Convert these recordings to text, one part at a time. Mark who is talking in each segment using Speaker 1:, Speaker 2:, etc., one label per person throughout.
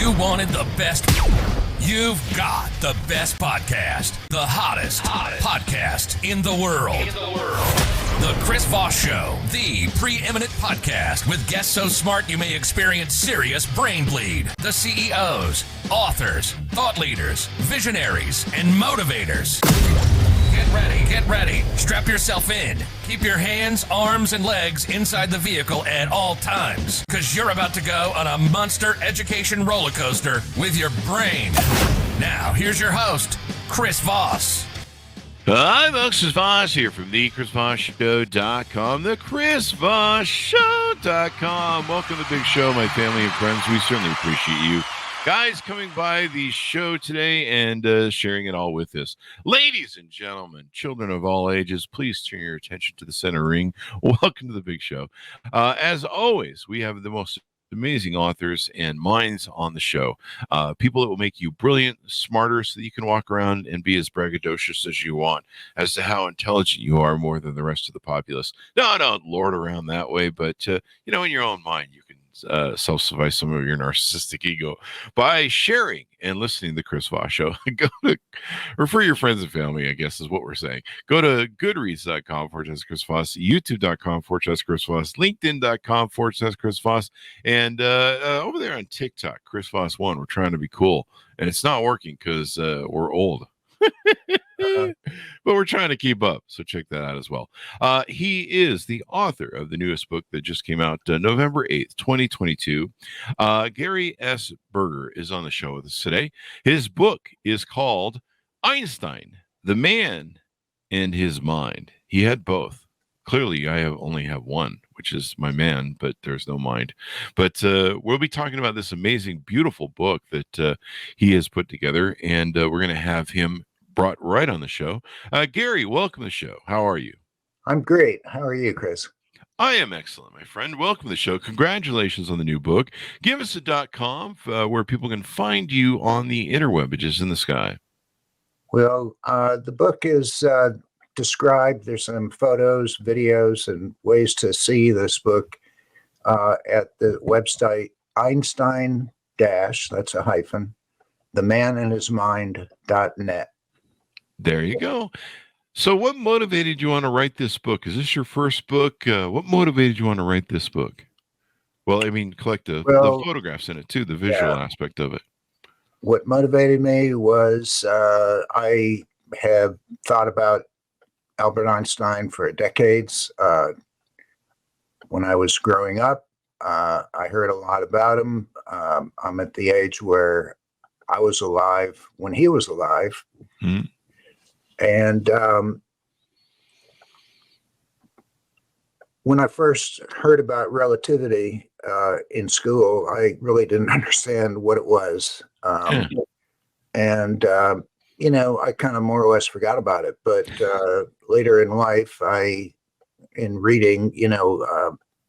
Speaker 1: You wanted the best. You've got the best podcast. The hottest podcast in the world. The Chris Voss Show, the preeminent podcast with guests so smart you may experience serious brain bleed. The CEOs, authors, thought leaders, visionaries, and motivators. Get ready. Strap yourself in. Keep your hands, arms, and legs inside the vehicle at all times, because you're about to go on a monster education roller coaster with your brain. Now, here's your host, Chris Voss.
Speaker 2: Hi, folks. Chris Voss here from the ChrisVossShow.com, the ChrisVossShow.com. Welcome to the big show, my family and friends. We certainly appreciate you guys coming by the show today and sharing it all with us. Ladies and gentlemen, children of all ages, please turn your attention to the center ring. Welcome to the big show. As always, we have the most amazing authors and minds on the show. People that will make you brilliant, smarter, so that you can walk around and be as braggadocious as you want as to how intelligent you are more than the rest of the populace. No, don't lord around that way, but in your own mind, you can self-suffice some of your narcissistic ego by sharing and listening to the Chris Voss Show. Refer your friends and family, I guess is what we're saying. Go to goodreads.com/Chris Voss, youtube.com/Chris Voss, linkedin.com/Chris Voss, and over there on TikTok, Chris Voss 1. We're trying to be cool, and it's not working because we're old. But we're trying to keep up, so check that out as well. He is the author of the newest book that just came out November 8th, 2022. Gary S. Berger is on the show with us today. His book is called Einstein, the Man and His Mind. He had both. Clearly, I only have one, which is my man, but there's no mind. But we'll be talking about this amazing, beautiful book that he has put together, and we're going to have him brought right on the show. Gary, welcome to the show. How are you?
Speaker 3: I'm great. How are you, Chris?
Speaker 2: I am excellent, my friend. Welcome to the show. Congratulations on the new book. Give us a .com where people can find you on the interwebages in the sky.
Speaker 3: Well, the book is described. There's some photos, videos, and ways to see this book at the website Einstein- that's a hyphen, themanandhismind.net.
Speaker 2: There you go. So what motivated you on to write this book? Is this your first book? What motivated you on to write this book? Well, I mean, collect the photographs in it too, the visual aspect of it.
Speaker 3: What motivated me was I have thought about Albert Einstein for decades. When I was growing up, I heard a lot about him. I'm at the age where I was alive when he was alive. Mm-hmm. And when I first heard about relativity in school, I really didn't understand what it was. And I kind of more or less forgot about it. But later in life, in reading,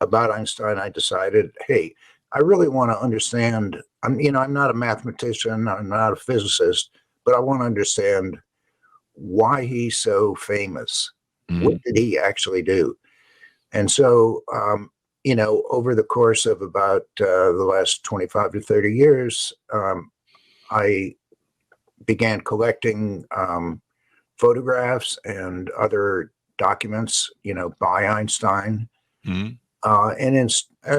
Speaker 3: about Einstein, I decided, hey, I really want to understand. I'm not a mathematician, I'm not a physicist, but I want to understand why he's so famous. Mm-hmm. What did he actually do? And so, over the course of about the last 25 to 30 years, I began collecting photographs and other documents, by Einstein, mm-hmm. And in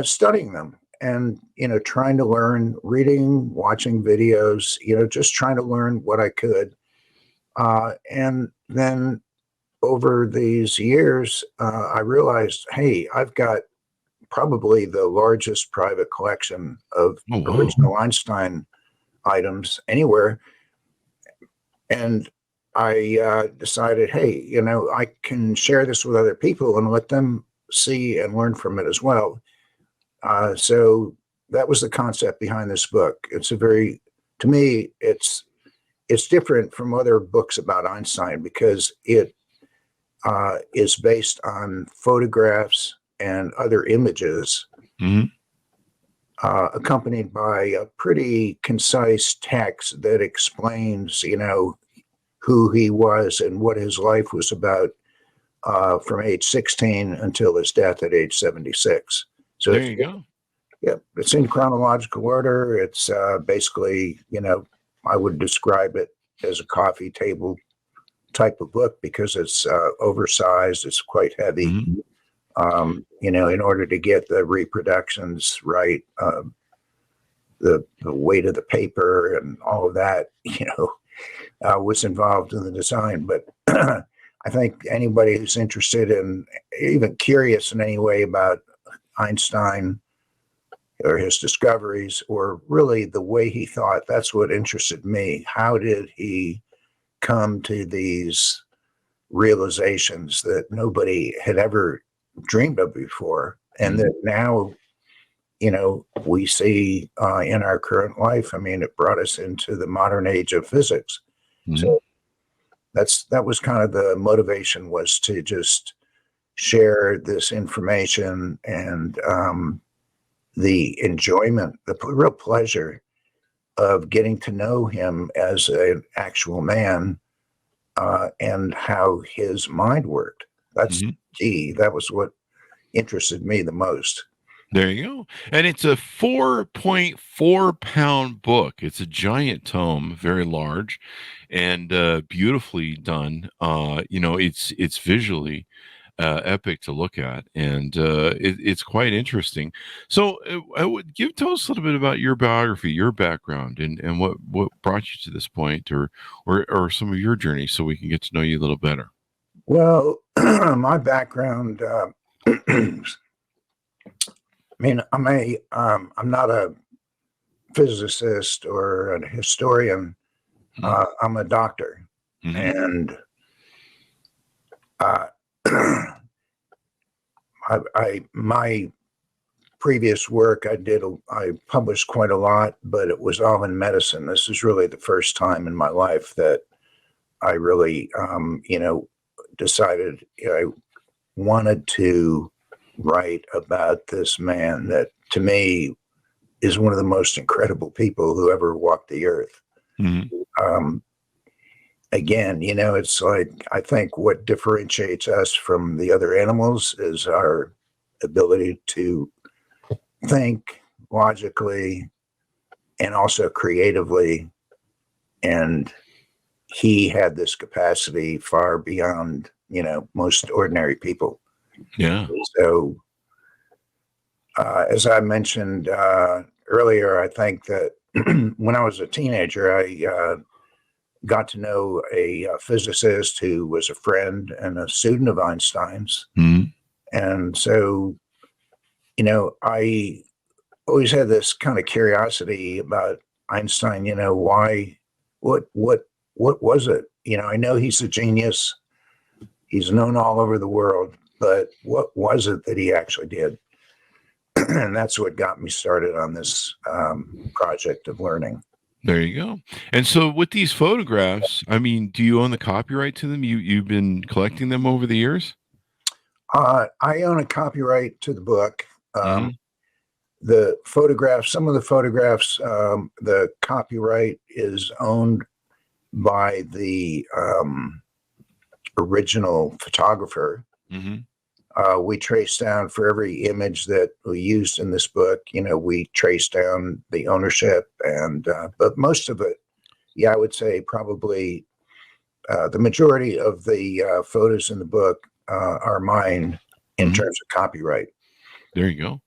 Speaker 3: studying them and, trying to learn, reading, watching videos, just trying to learn what I could. And then over these years, I realized, hey, I've got probably the largest private collection of original Einstein items anywhere. And I decided, hey, I can share this with other people and let them see and learn from it as well. So that was the concept behind this book. To me, it's different from other books about Einstein because it is based on photographs and other images, mm-hmm. Accompanied by a pretty concise text that explains, who he was and what his life was about from age 16 until his death at age 76. So
Speaker 2: there you go.
Speaker 3: Yep, it's in chronological order. It's basically, I would describe it as a coffee table type of book because it's oversized. It's quite heavy.
Speaker 2: Mm-hmm.
Speaker 3: In order to get the reproductions right, the weight of the paper and all of that, was involved in the design. But I think anybody who's interested in, even curious in any way about Einstein or his discoveries, or really the way he thought, that's what interested me. How did he come to these realizations that nobody had ever dreamed of before, and that now, we see in our current life? I mean, it brought us into the modern age of physics.
Speaker 2: Mm-hmm.
Speaker 3: So that was kind of the motivation, was to just share this information and the enjoyment, the real pleasure of getting to know him as an actual man, and how his mind worked. That's key. That was what interested me the most.
Speaker 2: There you go. And it's a 4.4 pound book. It's a giant tome, very large, and beautifully done. It's visually epic to look at, and it's quite interesting. So tell us a little bit about your biography, your background, and what brought you to this point, or some of your journey, so we can get to know you a little better.
Speaker 3: Well, my background, I mean, I'm not a physicist or a historian. I'm a doctor, and my previous work I published quite a lot, but it was all in medicine. This is really the first time in my life that I really, decided I wanted to write about this man that, to me, is one of the most incredible people who ever walked the earth. Again, it's like, I think what differentiates us from the other animals is our ability to think logically and also creatively. And he had this capacity far beyond, most ordinary people.
Speaker 2: Yeah.
Speaker 3: So, as I mentioned earlier, I think that when I was a teenager, I got to know a physicist who was a friend and a student of Einstein's. And so, I always had this kind of curiosity about Einstein. What was it? I know he's a genius. He's known all over the world, but what was it that he actually did? And that's what got me started on this project of learning.
Speaker 2: There you go. And so with these photographs, I mean, do you own the copyright to them? You've been collecting them over the years?
Speaker 3: I own a copyright to the book. The photographs, some of the photographs, the copyright is owned by the original photographer. We trace down, for every image that we used in this book, we trace down the ownership, and but most of it, I would say probably the majority of the photos in the book are mine in terms of copyright.
Speaker 2: There you go.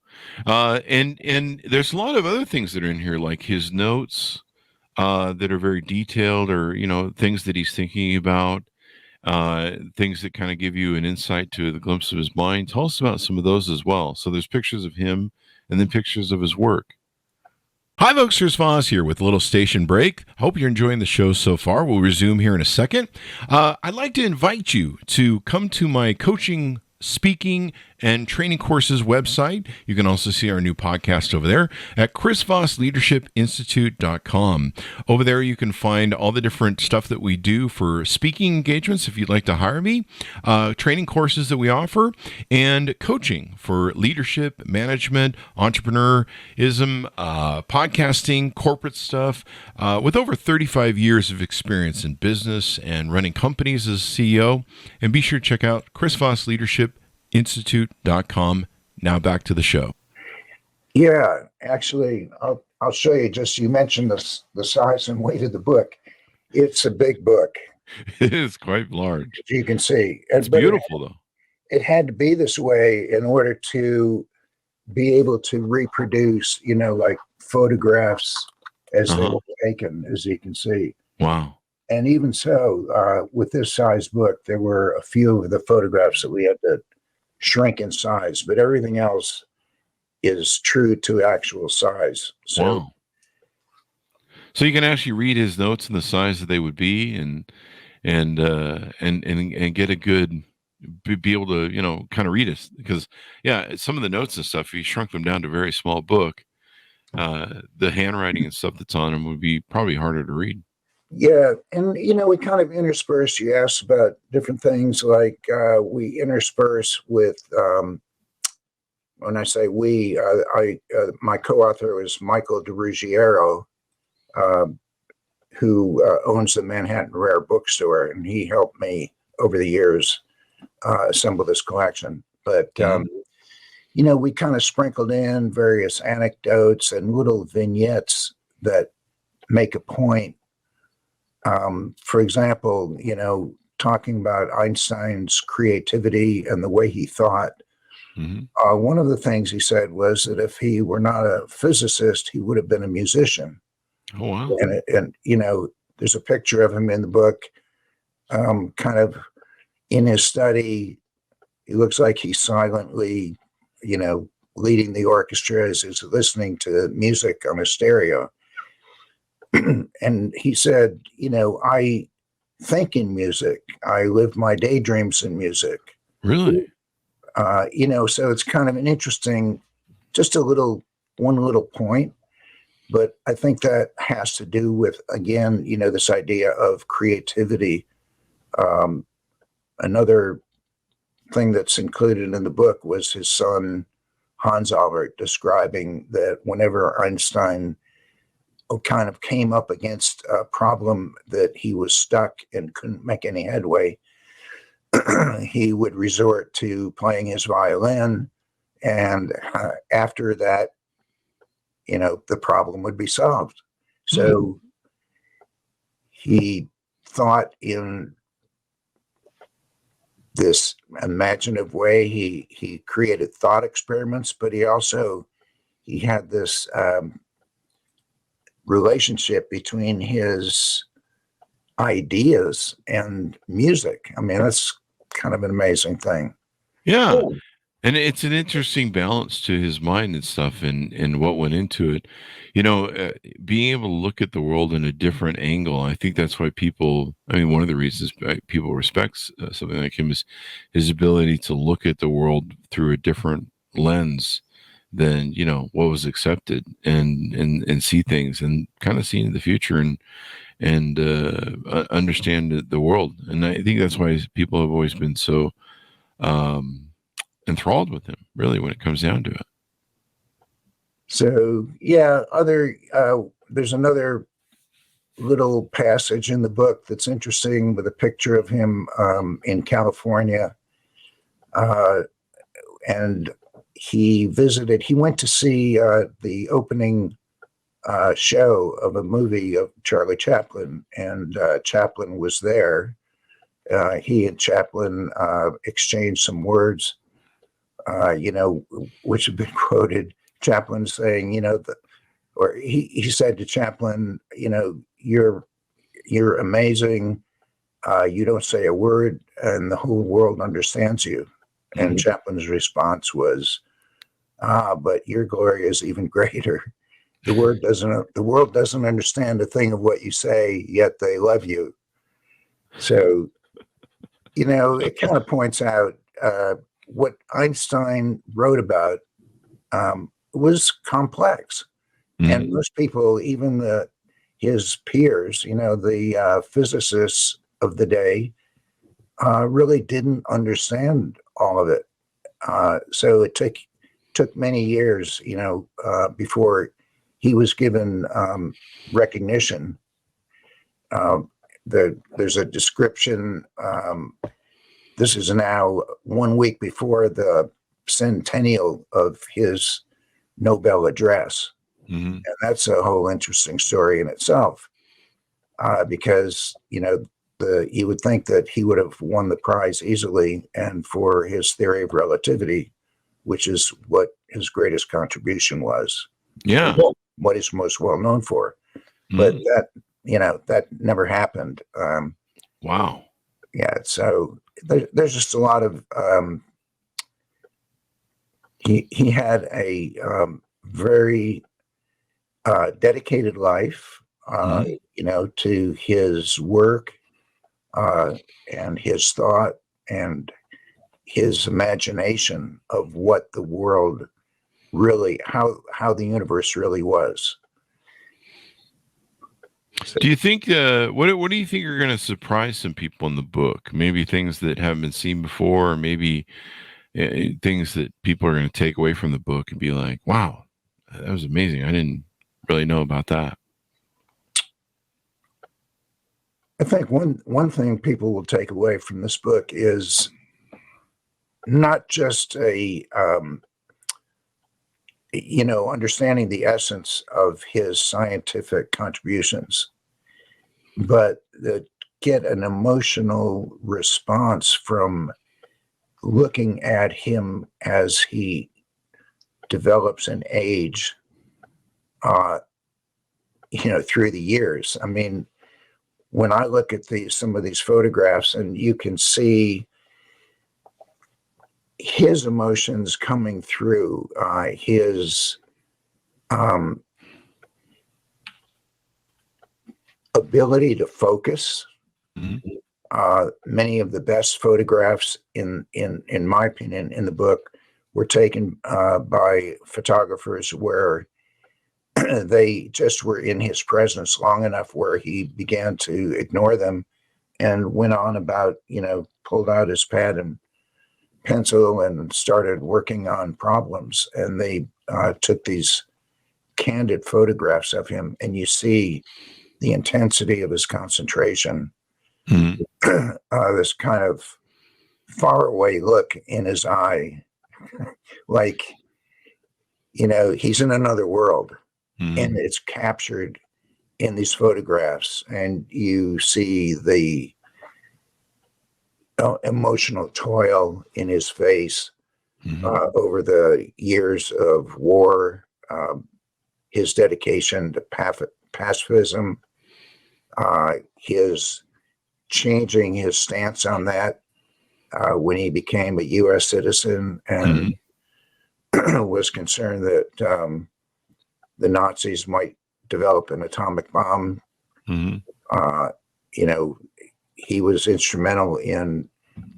Speaker 2: And there's a lot of other things that are in here, like his notes that are very detailed, or things that he's thinking about. Things that kind of give you an insight to the glimpse of his mind. Tell us about some of those as well. So there's pictures of him and then pictures of his work. Hi, folks. Chris Voss here with a little station break. Hope you're enjoying the show so far. We'll resume here in a second. I'd like to invite you to come to my coaching, speaking, and training courses website. You can also see our new podcast over there at chrisvossleadershipinstitute.com. Over there, you can find all the different stuff that we do for speaking engagements if you'd like to hire me, training courses that we offer, and coaching for leadership, management, entrepreneurism, podcasting, corporate stuff. With over 35 years of experience in business and running companies as CEO. And be sure to check out chrisvossleadershipinstitute.com. Now back to the show.
Speaker 3: Yeah, actually, I'll show you. Just you mentioned the size and weight of the book. It's a big book,
Speaker 2: It is quite large.
Speaker 3: as you can see.
Speaker 2: It's
Speaker 3: But
Speaker 2: beautiful, though.
Speaker 3: it had to be this way in order to be able to reproduce, like photographs as they
Speaker 2: Uh-huh.
Speaker 3: were taken, as you can see.
Speaker 2: Wow.
Speaker 3: And even so, with this size book, there were a few of the photographs that we had to shrink in size, but everything else is true to actual size. So,
Speaker 2: Wow. So you can actually read his notes in the size that they would be, and get a good be able to kind of read it, because some of the notes and stuff, if you shrunk them down to a very small book, the handwriting and stuff that's on them would be probably harder to read.
Speaker 3: yeah. And, we kind of intersperse. You asked about different things like we intersperse with, when I say we, my co-author was Michael DiRuggiero, who owns the Manhattan Rare Bookstore, and he helped me over the years assemble this collection. But we kind of sprinkled in various anecdotes and little vignettes that make a point. For example, talking about Einstein's creativity and the way he thought. One of the things he said was that if he were not a physicist, he would have been a musician.
Speaker 2: Oh, wow.
Speaker 3: And there's a picture of him in the book, kind of in his study. He looks like he's silently, leading the orchestra as he's listening to music on a stereo. And he said, I think in music. I live my daydreams in music.
Speaker 2: Really?
Speaker 3: So it's kind of an interesting, just one little point. But I think that has to do with, again, this idea of creativity. Another thing that's included in the book was his son, Hans Albert, describing that whenever Einstein kind of came up against a problem that he was stuck and couldn't make any headway, he would resort to playing his violin. And after that, the problem would be solved. So he thought in this imaginative way. He created thought experiments, but he had this relationship between his ideas and music. I mean, that's kind of an amazing thing.
Speaker 2: Yeah. And it's an interesting balance to his mind and stuff, and what went into it. Being able to look at the world in a different angle. I think that's why one of the reasons people respect something like him is his ability to look at the world through a different lens than, what was accepted, and see things and kind of see into the future and understand the world. And I think that's why people have always been so, enthralled with him, really, when it comes down to it.
Speaker 3: So yeah, there's another little passage in the book that's interesting with a picture of him in California, and he went to see the opening show of a movie of Charlie Chaplin, and Chaplin was there. He and Chaplin exchanged some words, which have been quoted. Chaplin saying, or he said to Chaplin, you're amazing. You don't say a word, and the whole world understands you. Mm-hmm. And Chaplin's response was, but your glory is even greater. The world doesn't understand a thing of what you say, yet they love you. So, it kind of points out what Einstein wrote about was complex. Mm-hmm. And most people, even his peers, the physicists of the day, really didn't understand all of it. So it took many years, before he was given recognition. There's a description. This is now 1 week before the centennial of his Nobel address.
Speaker 2: Mm-hmm.
Speaker 3: And that's a whole interesting story in itself, because, you would think that he would have won the prize easily, and for his theory of relativity, which is what his greatest contribution was.
Speaker 2: Yeah.
Speaker 3: What he's most well known for.
Speaker 2: Mm-hmm.
Speaker 3: But that never happened.
Speaker 2: Wow.
Speaker 3: Yeah. So there's just a lot of, he had a very dedicated life, to his work, and his thought and his imagination of what the world really, how the universe really was. So,
Speaker 2: do you think what do you think are going to surprise some people in the book? Maybe things that haven't been seen before, or maybe things that people are going to take away from the book and be like, wow, that was amazing. I didn't really know about that.
Speaker 3: I think one thing people will take away from this book is not just understanding the essence of his scientific contributions, but get an emotional response from looking at him as he develops in age, through the years. I mean, when I look at some of these photographs, and you can see his emotions coming through, his ability to focus.
Speaker 2: Mm-hmm.
Speaker 3: Many of the best photographs, in my opinion, in the book were taken by photographers where they just were in his presence long enough where he began to ignore them and went on about, pulled out his pad and pencil and started working on problems. And they took these candid photographs of him, and you see the intensity of his concentration,
Speaker 2: Mm-hmm.
Speaker 3: this kind of faraway look in his eye, like, he's in another world.
Speaker 2: Mm-hmm.
Speaker 3: And it's captured in these photographs, and you see the emotional toil in his face,
Speaker 2: Mm-hmm.
Speaker 3: over the years of war, his dedication to pacifism, his changing his stance on that when he became a U.S. citizen and was concerned that the Nazis might develop an atomic bomb.
Speaker 2: Mm-hmm.
Speaker 3: He was instrumental in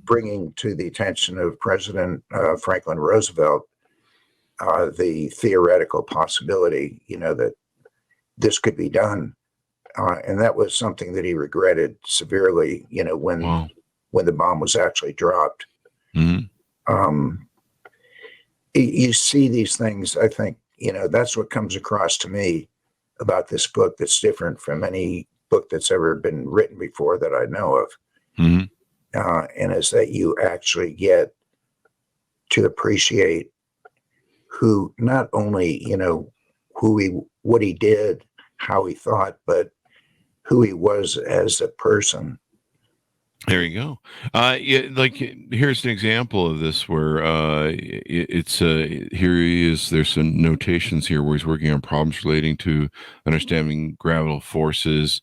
Speaker 3: bringing to the attention of President Franklin Roosevelt the theoretical possibility, that this could be done. And that was something that he regretted severely, when the bomb was actually dropped.
Speaker 2: Mm-hmm.
Speaker 3: You see these things, I think, that's what comes across to me about this book that's different from any book that's ever been written before that I know of.
Speaker 2: Mm-hmm.
Speaker 3: And is that you actually get to appreciate who, not only, what he did, how he thought, but who he was as a person.
Speaker 2: There you go. Here's an example of this where it's here he is. There's some notations here where he's working on problems relating to understanding gravitational forces,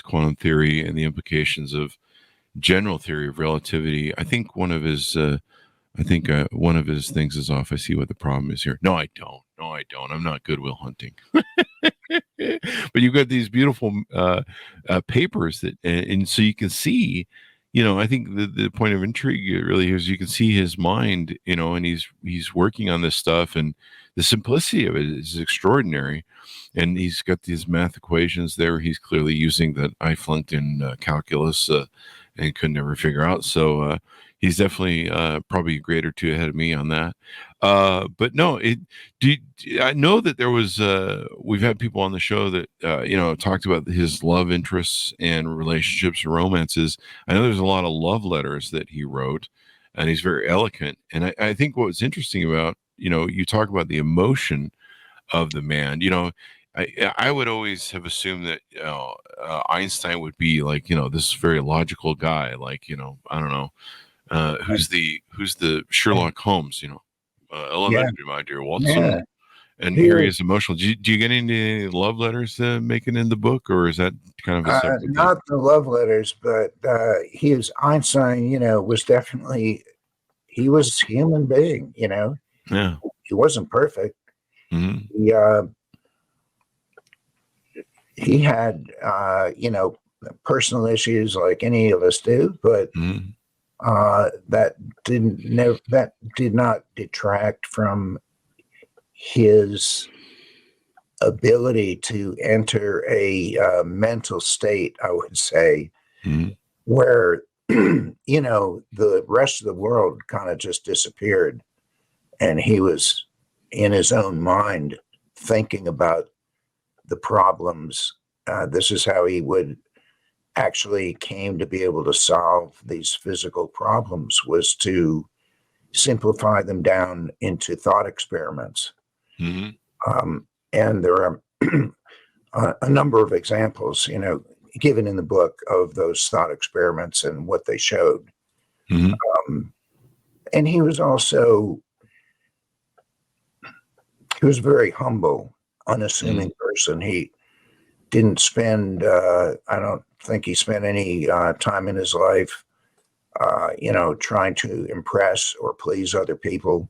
Speaker 2: quantum theory, and the implications of general theory of relativity. I think one of his things is off. I see what the problem is here. No, I don't. I'm not Goodwill Hunting. But you've got these beautiful papers that, and so you can see, I think the point of intrigue really is you can see his mind, and he's working on this stuff, and the simplicity of it is extraordinary. And he's got these math equations there. He's clearly using that I flunked in calculus and could never figure out. So he's definitely probably a grade or two ahead of me on that. But no, I know that there was, we've had people on the show that, talked about his love interests and relationships and romances. I know there's a lot of love letters that he wrote, and he's very eloquent. And I think what was interesting about you talk about the emotion of the man. I would always have assumed that Einstein would be like, this very logical guy, like, I don't know, who's the Sherlock Holmes,
Speaker 3: Yeah,
Speaker 2: elementary, my dear
Speaker 3: yeah.
Speaker 2: Watson. And
Speaker 3: He
Speaker 2: here he
Speaker 3: was
Speaker 2: is emotional. Do you get any love letters making in the book, or is that kind of a separate thing?
Speaker 3: not the love letters, but Einstein, was definitely, he was a human being,
Speaker 2: Yeah.
Speaker 3: he wasn't perfect.
Speaker 2: Hmm.
Speaker 3: He had, personal issues like any of us do, but
Speaker 2: Hmm.
Speaker 3: that did not detract from his ability to enter a mental state, I would say,
Speaker 2: Hmm.
Speaker 3: where the rest of the world kind of just disappeared, and he was in his own mind thinking about the problems. This is how he would actually came to be able to solve these physical problems, was to simplify them down into thought experiments.
Speaker 2: Hmm.
Speaker 3: And there are a number of examples, given in the book of those thought experiments and what they showed.
Speaker 2: Hmm.
Speaker 3: And he was a very humble, unassuming person. He didn't spend, I don't think he spent any time in his life, trying to impress or please other people.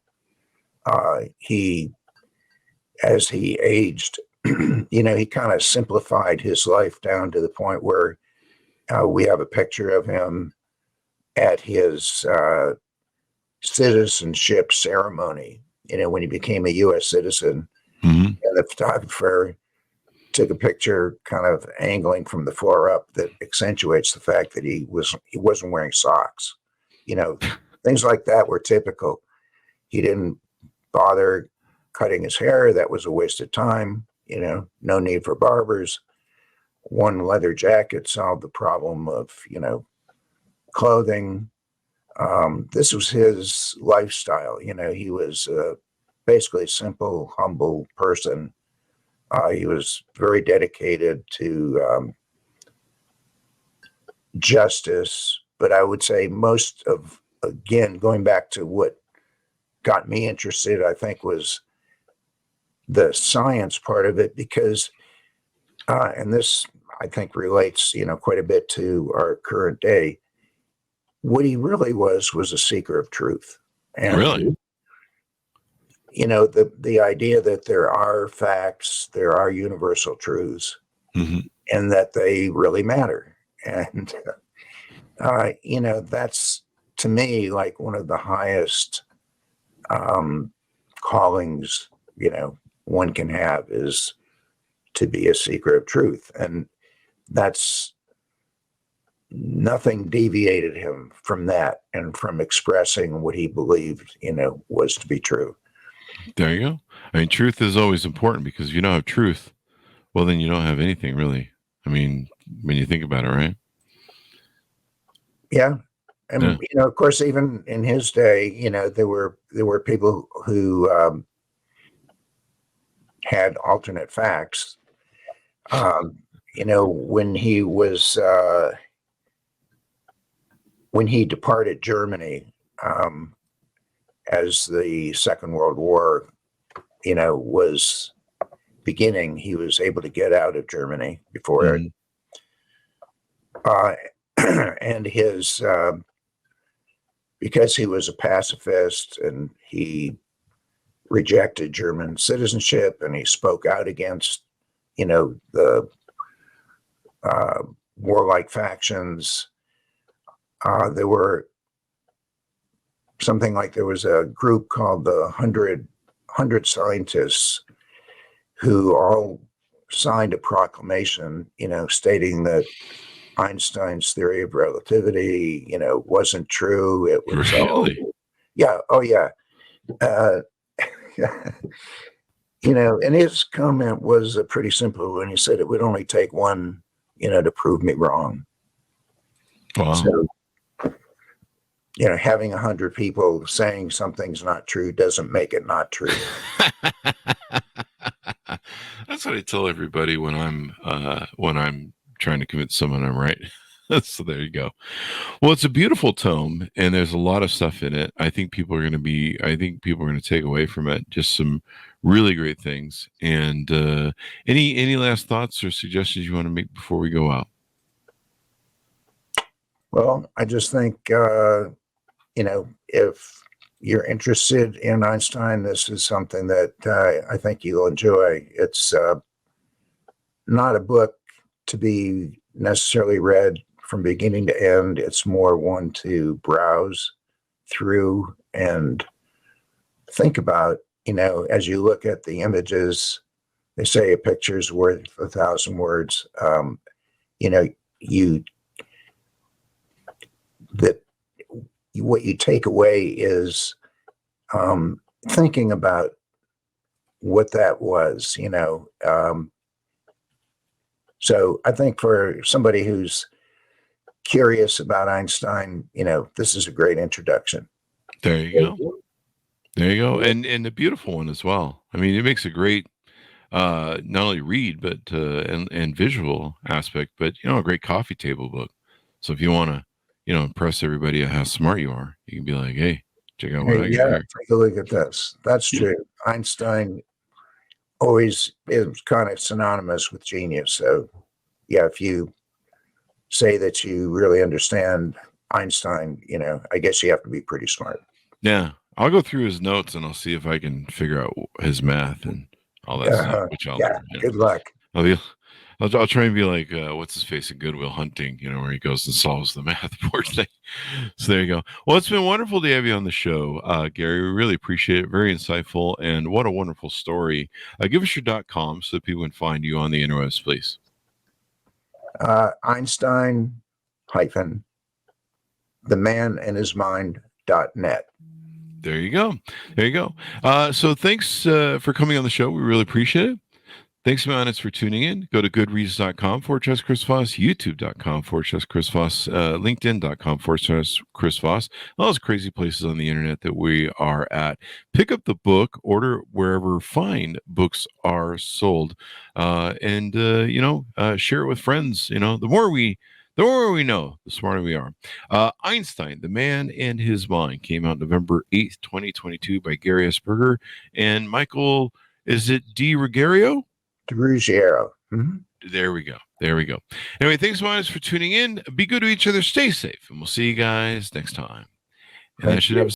Speaker 3: As he aged, he kind of simplified his life down to the point where we have a picture of him at his citizenship ceremony, when he became a U.S. citizen.
Speaker 2: Hmm.
Speaker 3: And the photographer took a picture kind of angling from the floor up that accentuates the fact that he wasn't wearing socks. Things like that were typical. He didn't bother cutting his hair. That was a waste of time. No need for barbers. One leather jacket solved the problem of, clothing. This was his lifestyle. He was basically a simple, humble person. He was very dedicated to justice. But I would say again, going back to what got me interested, I think, was the science part of it, because, and this I think relates, quite a bit to our current day. What he really was a seeker of truth. And
Speaker 2: Really?
Speaker 3: the idea that there are facts, there are universal truths,
Speaker 2: Hmm.
Speaker 3: and that they really matter. And, that's, to me, like one of the highest callings, one can have, is to be a seeker of truth. And that's, nothing deviated him from that and from expressing what he believed, was to be true.
Speaker 2: There you go. I mean, truth is always important, because if you don't have truth, well, then you don't have anything, really. I mean, when you think about it, right?
Speaker 3: Yeah. And,
Speaker 2: Yeah.
Speaker 3: of course, even in his day, there were people who had alternate facts. When he departed Germany, as the Second World War, was beginning, he was able to get out of Germany before it. And his, because he was a pacifist and he rejected German citizenship, and he spoke out against, the warlike factions. There was a group called the 100 scientists who all signed a proclamation, stating that Einstein's theory of relativity, wasn't true. It was
Speaker 2: Really?
Speaker 3: yeah. Oh, yeah. And his comment was pretty simple when he said it would only take one, to prove me wrong.
Speaker 2: Wow.
Speaker 3: So, having 100 people saying something's not true doesn't make it not true.
Speaker 2: That's what I tell everybody when I'm trying to convince someone I'm right. So there you go. Well, it's a beautiful tome, and there's a lot of stuff in it. I think people are going to take away from it just some really great things. And any last thoughts or suggestions you want to make before we go out?
Speaker 3: Well, I just think, if you're interested in Einstein, this is something that I think you'll enjoy. It's not a book to be necessarily read from beginning to end. It's more one to browse through and think about, as you look at the images. They say a picture's worth 1,000 words. What you take away is thinking about what that was, so I think for somebody who's curious about Einstein, this is a great introduction.
Speaker 2: There you go. There you go. And a beautiful one as well. I mean, it makes a great not only read, but and visual aspect, but a great coffee table book. So if you want to impress everybody at how smart you are, you can be like, hey, check out what I got here.
Speaker 3: Take a look at this. That's true. Einstein always is kind of synonymous with genius. So yeah, if you say that you really understand Einstein, I guess you have to be pretty smart.
Speaker 2: Yeah. I'll go through his notes and I'll see if I can figure out his math and all that stuff. Which
Speaker 3: good luck.
Speaker 2: I'll try and be like, what's his face in Good Will Hunting, where he goes and solves the math board thing. So there you go. Well, it's been wonderful to have you on the show, Gary. We really appreciate it. Very insightful. And what a wonderful story. Give us your .com so that people can find you on the interwebs, please.
Speaker 3: Einstein -themanandhismind.net.
Speaker 2: There you go. There you go. So thanks for coming on the show. We really appreciate it. Thanks, Mountains, for tuning in. Go to goodreads.com/Chris Voss, youtube.com/Chris Voss, linkedin.com/Chris Voss, all those crazy places on the internet that we are at. Pick up the book, order wherever fine books are sold, and share it with friends. The more we know, the smarter we are. Einstein, The Man and His Mind, came out November 8th, 2022 by Gary S. Berger and Michael, is it DiRuggiero?
Speaker 3: DiRuggiero. Mm-hmm.
Speaker 2: There we go. Anyway, thanks so much for tuning in. Be good to each other. Stay safe. And we'll see you guys next time. And that should have